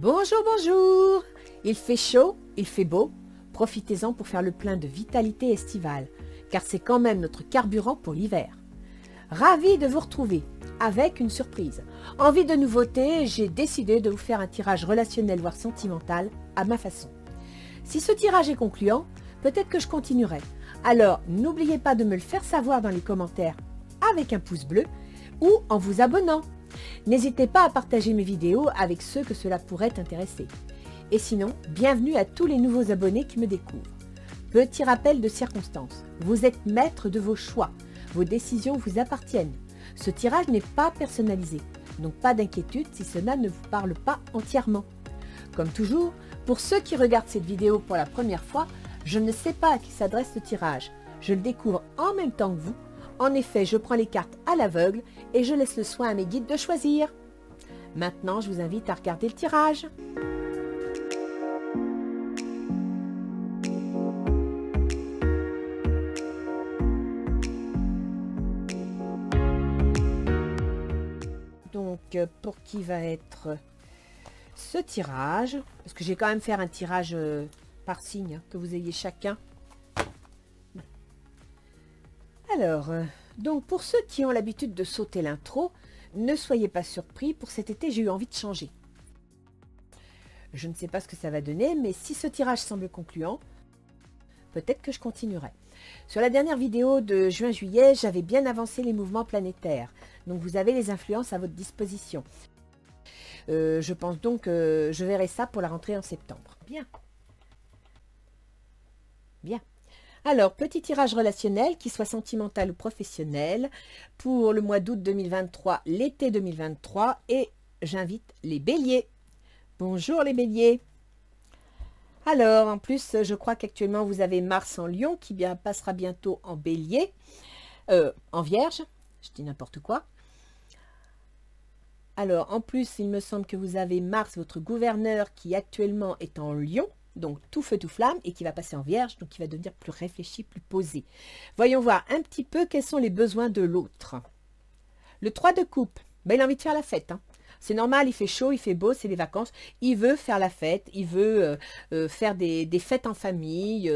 Bonjour, bonjour. Il fait chaud, il fait beau. Profitez-en pour faire le plein de vitalité estivale, car c'est quand même notre carburant pour l'hiver. Ravi de vous retrouver avec une surprise. Envie de nouveauté, j'ai décidé de vous faire un tirage relationnel voire sentimental à ma façon. Si ce tirage est concluant, peut-être que je continuerai. Alors n'oubliez pas de me le faire savoir dans les commentaires avec un pouce bleu ou en vous abonnant. N'hésitez pas à partager mes vidéos avec ceux que cela pourrait intéresser. Et sinon, bienvenue à tous les nouveaux abonnés qui me découvrent. Petit rappel de circonstance, vous êtes maître de vos choix, vos décisions vous appartiennent. Ce tirage n'est pas personnalisé, donc pas d'inquiétude si cela ne vous parle pas entièrement. Comme toujours, pour ceux qui regardent cette vidéo pour la première fois, je ne sais pas à qui s'adresse ce tirage. Je le découvre en même temps que vous. En effet, je prends les cartes à l'aveugle et je laisse le soin à mes guides de choisir. Maintenant, je vous invite à regarder le tirage. Donc, pour qui va être ce tirage? Parce que j'ai quand même faire un tirage par signe, hein, que vous ayez chacun. Alors, donc pour ceux qui ont l'habitude de sauter l'intro, ne soyez pas surpris, pour cet été j'ai eu envie de changer. Je ne sais pas ce que ça va donner, mais si ce tirage semble concluant, peut-être que je continuerai. Sur la dernière vidéo de juin-juillet, j'avais bien avancé les mouvements planétaires, donc vous avez les influences à votre disposition. Je pense donc que je verrai ça pour la rentrée en septembre. Bien. Bien. Alors, petit tirage relationnel, qu'il soit sentimental ou professionnel, pour le mois d'août 2023, l'été 2023, et j'invite les béliers. Bonjour les béliers. Alors, en plus, je crois qu'actuellement, vous avez Mars en Lion, qui passera bientôt en bélier, en vierge, je dis n'importe quoi. Alors, en plus, il me semble que vous avez Mars, votre gouverneur, qui actuellement est en Lion, donc tout feu, tout flamme, et qui va passer en vierge, donc qui va devenir plus réfléchi, plus posé. Voyons voir un petit peu quels sont les besoins de l'autre. Le 3 de coupe, ben, il a envie de faire la fête. Hein. C'est normal, il fait chaud, il fait beau, c'est les vacances. Il veut faire la fête, il veut faire des fêtes en famille.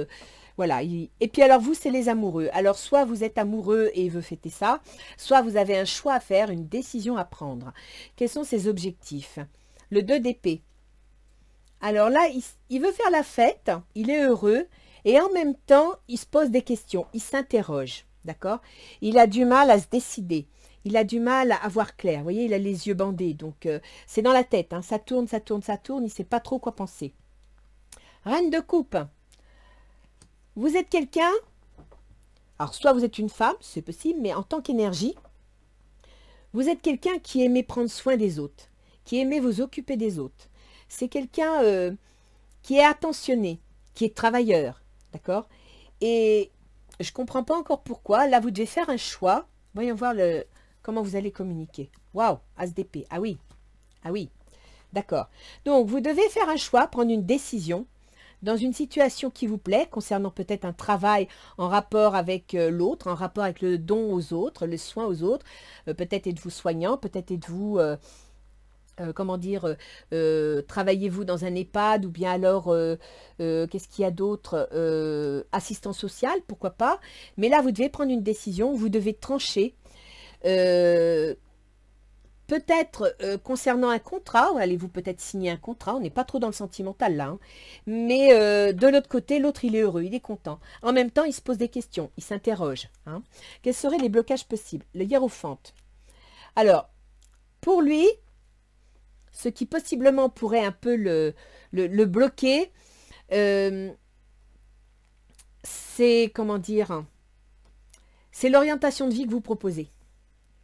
Voilà. Et puis alors vous, c'est les amoureux. Alors soit vous êtes amoureux et il veut fêter ça, soit vous avez un choix à faire, une décision à prendre. Quels sont ses objectifs? Le 2 d'épée. Alors là, il veut faire la fête, il est heureux, et en même temps, il se pose des questions, il s'interroge, d'accord? Il a du mal à se décider, il a du mal à voir clair, vous voyez, il a les yeux bandés, donc c'est dans la tête, hein, ça tourne, ça tourne, ça tourne, il ne sait pas trop quoi penser. Reine de coupe, vous êtes quelqu'un, alors soit vous êtes une femme, c'est possible, mais en tant qu'énergie, vous êtes quelqu'un qui aimait prendre soin des autres, qui aimait vous occuper des autres. C'est quelqu'un qui est attentionné, qui est travailleur, d'accord? Et je ne comprends pas encore pourquoi. Là, vous devez faire un choix. Voyons voir comment vous allez communiquer. Waouh, As d'épée. Ah oui, ah oui, d'accord. Donc, vous devez faire un choix, prendre une décision dans une situation qui vous plaît, concernant peut-être un travail en rapport avec l'autre, en rapport avec le don aux autres, le soin aux autres. Peut-être êtes-vous soignant, peut-être êtes-vous... comment dire, travaillez-vous dans un EHPAD ou bien alors, qu'est-ce qu'il y a d'autre, assistance sociale, pourquoi pas. Mais là, vous devez prendre une décision, vous devez trancher. Peut-être concernant un contrat, allez-vous peut-être signer un contrat, on n'est pas trop dans le sentimental là. Hein. Mais de l'autre côté, l'autre il est heureux, il est content. En même temps, il se pose des questions, il s'interroge. Hein. Quels seraient les blocages possibles? Le hiérophante. Alors, pour lui... ce qui possiblement pourrait un peu le bloquer, c'est, comment dire, c'est l'orientation de vie que vous proposez.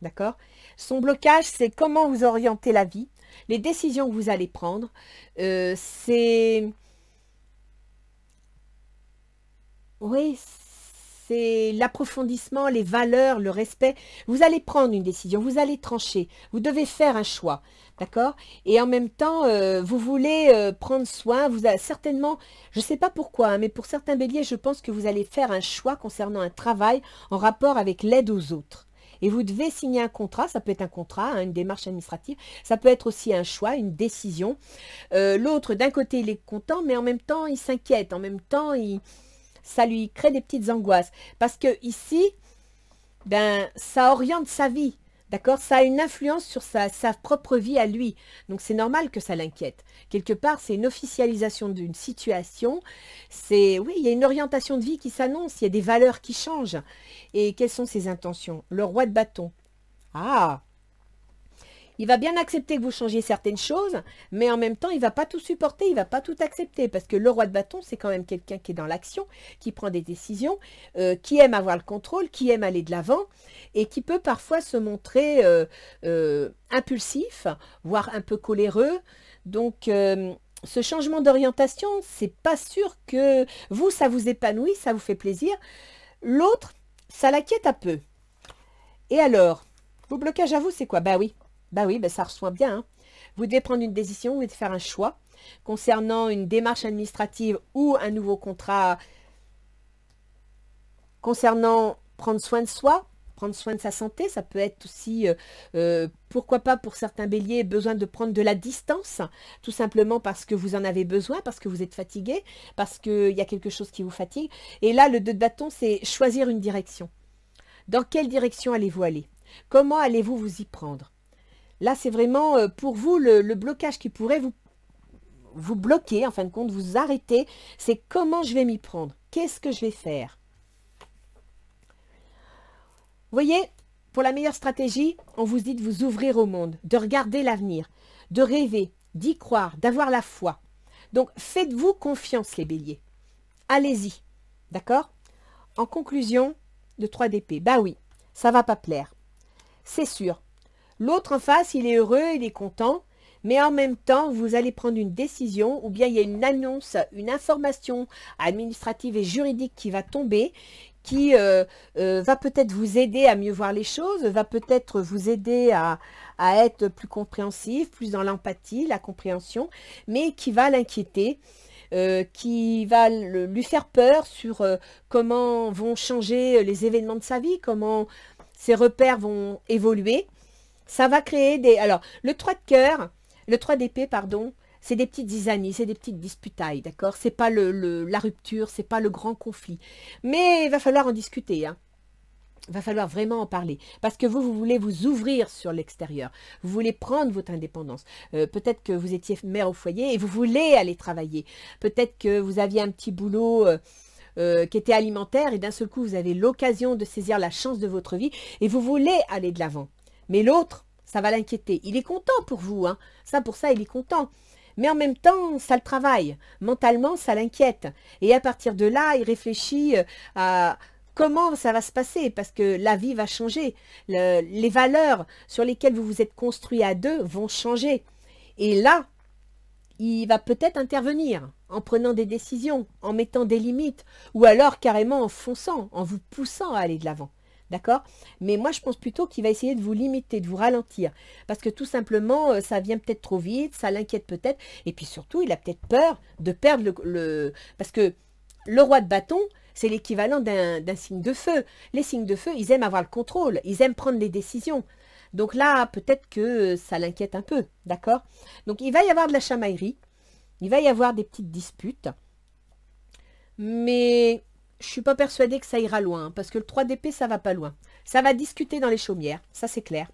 D'accord? Son blocage, c'est comment vous orientez la vie, les décisions que vous allez prendre. C'est... Oui, c'est l'approfondissement, les valeurs, le respect. Vous allez prendre une décision, vous allez trancher, vous devez faire un choix, d'accord? Et en même temps, vous voulez prendre soin, vous avez certainement, je ne sais pas pourquoi, hein, mais pour certains béliers, je pense que vous allez faire un choix concernant un travail en rapport avec l'aide aux autres. Et vous devez signer un contrat, ça peut être un contrat, hein, une démarche administrative, ça peut être aussi un choix, une décision. L'autre, d'un côté, il est content, mais en même temps, il s'inquiète. En même temps, ça lui crée des petites angoisses. Parce que ici, ben, ça oriente sa vie. D'accord? Ça a une influence sur sa propre vie à lui. Donc, c'est normal que ça l'inquiète. Quelque part, c'est une officialisation d'une situation. Oui, il y a une orientation de vie qui s'annonce. Il y a des valeurs qui changent. Et quelles sont ses intentions? Le roi de bâton. Ah! Il va bien accepter que vous changiez certaines choses, mais en même temps, il ne va pas tout supporter, il ne va pas tout accepter. Parce que le roi de bâton, c'est quand même quelqu'un qui est dans l'action, qui prend des décisions, qui aime avoir le contrôle, qui aime aller de l'avant, et qui peut parfois se montrer impulsif, voire un peu coléreux. Donc, ce changement d'orientation, c'est pas sûr que vous, ça vous épanouit, ça vous fait plaisir. L'autre, ça l'inquiète un peu. Et alors, vos blocages à vous, c'est quoi? Bah oui, ça reçoit bien. Hein. Vous devez prendre une décision, vous devez faire un choix concernant une démarche administrative ou un nouveau contrat concernant prendre soin de soi, prendre soin de sa santé. Ça peut être aussi, pourquoi pas pour certains béliers, besoin de prendre de la distance, tout simplement parce que vous en avez besoin, parce que vous êtes fatigué, parce qu'il y a quelque chose qui vous fatigue. Et là, le 2 de bâton, c'est choisir une direction. Dans quelle direction allez-vous aller? Comment allez-vous vous y prendre? Là, c'est vraiment pour vous le blocage qui pourrait vous bloquer, en fin de compte, vous arrêter. C'est comment je vais m'y prendre. Qu'est-ce que je vais faire? Vous voyez, pour la meilleure stratégie, on vous dit de vous ouvrir au monde, de regarder l'avenir, de rêver, d'y croire, d'avoir la foi. Donc, faites-vous confiance, les béliers. Allez-y. D'accord? En conclusion, le 3 d'épée. Bah oui, ça va pas plaire. C'est sûr. L'autre en face, il est heureux, il est content, mais en même temps, vous allez prendre une décision ou bien il y a une annonce, une information administrative et juridique qui va tomber, qui va peut-être vous aider à mieux voir les choses, va peut-être vous aider à être plus compréhensif, plus dans l'empathie, la compréhension, mais qui va l'inquiéter, qui va lui faire peur sur comment vont changer les événements de sa vie, comment ses repères vont évoluer. Ça va créer des... Alors, le 3 de cœur, le 3 d'épée, pardon, c'est des petites zizanies, c'est des petites disputailles, d'accord? C'est pas la rupture, c'est pas le grand conflit. Mais il va falloir en discuter, hein. Il va falloir vraiment en parler. Parce que vous voulez vous ouvrir sur l'extérieur. Vous voulez prendre votre indépendance. Peut-être que vous étiez mère au foyer et vous voulez aller travailler. Peut-être que vous aviez un petit boulot... qui était alimentaire et d'un seul coup, vous avez l'occasion de saisir la chance de votre vie et vous voulez aller de l'avant. Mais l'autre, ça va l'inquiéter. Il est content pour vous, hein. Ça, pour ça, il est content. Mais en même temps, ça le travaille. Mentalement, ça l'inquiète. Et à partir de là, il réfléchit à comment ça va se passer, parce que la vie va changer. Les valeurs sur lesquelles vous vous êtes construits à deux vont changer. Et là, il va peut-être intervenir en prenant des décisions, en mettant des limites, ou alors carrément en fonçant, en vous poussant à aller de l'avant. D'accord? Mais moi, je pense plutôt qu'il va essayer de vous limiter, de vous ralentir. Parce que tout simplement, ça vient peut-être trop vite, ça l'inquiète peut-être. Et puis surtout, il a peut-être peur de perdre Parce que le roi de bâton, c'est l'équivalent d'un signe de feu. Les signes de feu, ils aiment avoir le contrôle, ils aiment prendre les décisions. Donc là, peut-être que ça l'inquiète un peu. D'accord? Donc il va y avoir de la chamaillerie, il va y avoir des petites disputes. Mais... je ne suis pas persuadée que ça ira loin, parce que le 3 d'épée, ça va pas loin. Ça va discuter dans les chaumières, ça c'est clair.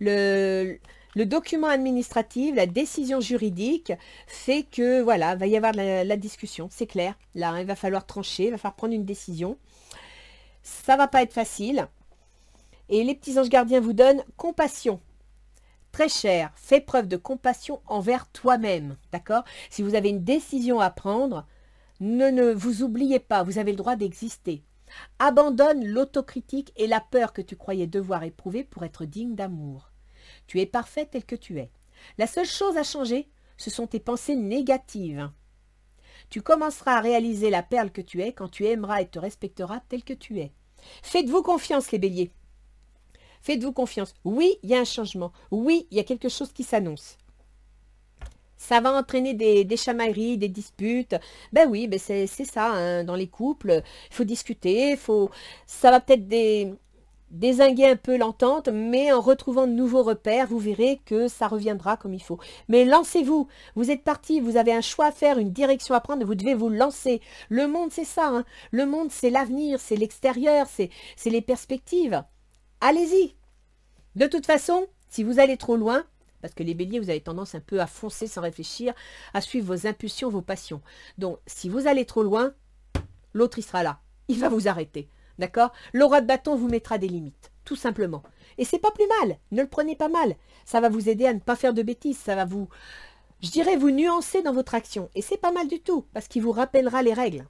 Le document administratif, la décision juridique fait que, voilà, va y avoir la discussion, c'est clair. Là, il va falloir trancher, il va falloir prendre une décision. Ça va pas être facile. Et les petits anges gardiens vous donnent compassion. Très cher, fais preuve de compassion envers toi-même, d'accord? Si vous avez une décision à prendre, ne vous oubliez pas, vous avez le droit d'exister. Abandonne l'autocritique et la peur que tu croyais devoir éprouver pour être digne d'amour. Tu es parfait tel que tu es. La seule chose à changer, ce sont tes pensées négatives. Tu commenceras à réaliser la perle que tu es quand tu aimeras et te respecteras tel que tu es. Faites-vous confiance, les béliers. Faites-vous confiance. Oui, il y a un changement. Oui, il y a quelque chose qui s'annonce. Ça va entraîner des chamailleries, des disputes. Ben oui, ben c'est ça, hein, dans les couples. Il faut discuter, ça va peut-être dézinguer un peu l'entente, mais en retrouvant de nouveaux repères, vous verrez que ça reviendra comme il faut. Mais lancez-vous, vous êtes parti, vous avez un choix à faire, une direction à prendre, vous devez vous lancer. Le monde, c'est ça, hein. Le monde, c'est l'avenir, c'est l'extérieur, c'est les perspectives. Allez-y. De toute façon, si vous allez trop loin, parce que les béliers, vous avez tendance un peu à foncer sans réfléchir, à suivre vos impulsions, vos passions. Donc, si vous allez trop loin, l'autre, il sera là. Il va vous arrêter. D'accord? Le roi de bâton vous mettra des limites, tout simplement. Et c'est pas plus mal. Ne le prenez pas mal. Ça va vous aider à ne pas faire de bêtises. Ça va vous, je dirais, vous nuancer dans votre action. Et c'est pas mal du tout, parce qu'il vous rappellera les règles.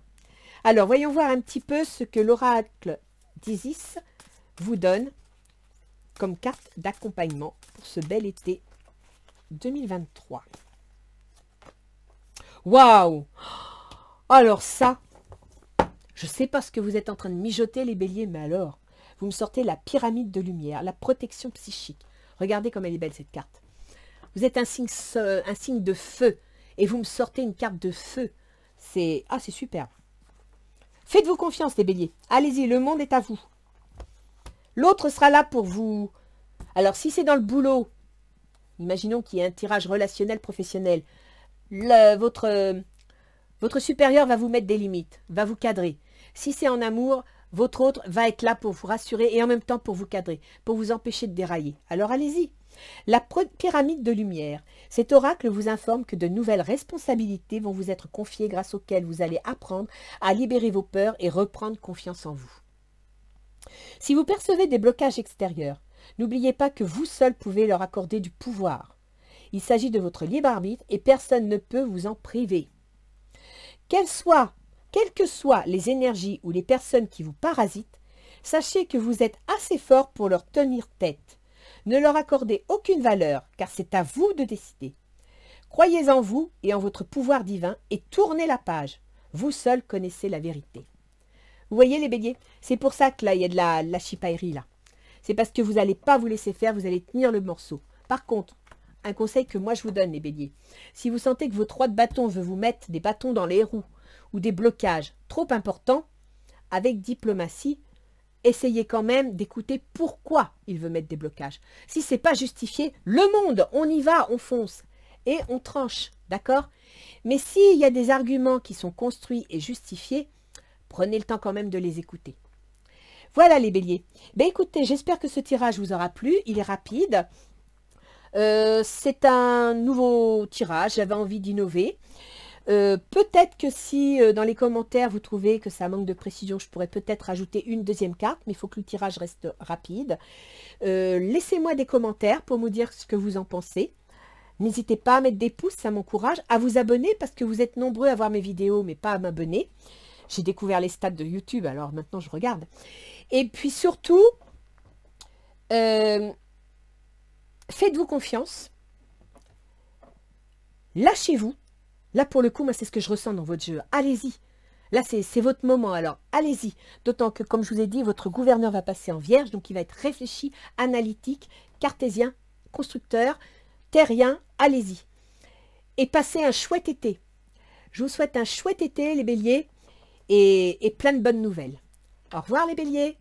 Alors, voyons voir un petit peu ce que l'oracle d'Isis vous donne comme carte d'accompagnement pour ce bel été 2023. Waouh! Alors ça, je ne sais pas ce que vous êtes en train de mijoter les béliers, mais alors, vous me sortez la pyramide de lumière, la protection psychique. Regardez comme elle est belle cette carte. Vous êtes un signe de feu et vous me sortez une carte de feu. C'est super. Faites-vous confiance les béliers. Allez-y, le monde est à vous. L'autre sera là pour vous. Alors si c'est dans le boulot, imaginons qu'il y ait un tirage relationnel professionnel, votre supérieur va vous mettre des limites, va vous cadrer. Si c'est en amour, votre autre va être là pour vous rassurer et en même temps pour vous cadrer, pour vous empêcher de dérailler. Alors allez-y. La pyramide de lumière. Cet oracle vous informe que de nouvelles responsabilités vont vous être confiées grâce auxquelles vous allez apprendre à libérer vos peurs et reprendre confiance en vous. Si vous percevez des blocages extérieurs, n'oubliez pas que vous seul pouvez leur accorder du pouvoir. Il s'agit de votre libre arbitre et personne ne peut vous en priver. Quelles que soient les énergies ou les personnes qui vous parasitent, sachez que vous êtes assez fort pour leur tenir tête. Ne leur accordez aucune valeur, car c'est à vous de décider. Croyez en vous et en votre pouvoir divin et tournez la page. Vous seul connaissez la vérité. Vous voyez les béliers? C'est pour ça que là, il y a de la chipaillerie là. C'est parce que vous n'allez pas vous laisser faire, vous allez tenir le morceau. Par contre, un conseil que moi je vous donne les béliers, si vous sentez que votre roi de bâton veut vous mettre des bâtons dans les roues ou des blocages trop importants, avec diplomatie, essayez quand même d'écouter pourquoi il veut mettre des blocages. Si ce n'est pas justifié, le monde, on y va, on fonce et on tranche, d'accord? Mais s'il y a des arguments qui sont construits et justifiés, prenez le temps quand même de les écouter. Voilà les béliers. Ben écoutez, j'espère que ce tirage vous aura plu. Il est rapide. C'est un nouveau tirage. J'avais envie d'innover. Peut-être que si dans les commentaires vous trouvez que ça manque de précision, je pourrais peut-être rajouter une deuxième carte, mais il faut que le tirage reste rapide. Laissez-moi des commentaires pour me dire ce que vous en pensez. N'hésitez pas à mettre des pouces, ça m'encourage, à vous abonner parce que vous êtes nombreux à voir mes vidéos, mais pas à m'abonner. J'ai découvert les stats de YouTube, alors maintenant je regarde. Et puis surtout, faites-vous confiance. Lâchez-vous. Là, pour le coup, moi, c'est ce que je ressens dans votre jeu. Allez-y. Là, c'est votre moment, alors allez-y. D'autant que, comme je vous ai dit, votre gouverneur va passer en vierge, donc il va être réfléchi, analytique, cartésien, constructeur, terrien. Allez-y. Et passez un chouette été. Je vous souhaite un chouette été, les béliers, et plein de bonnes nouvelles. Au revoir, les béliers.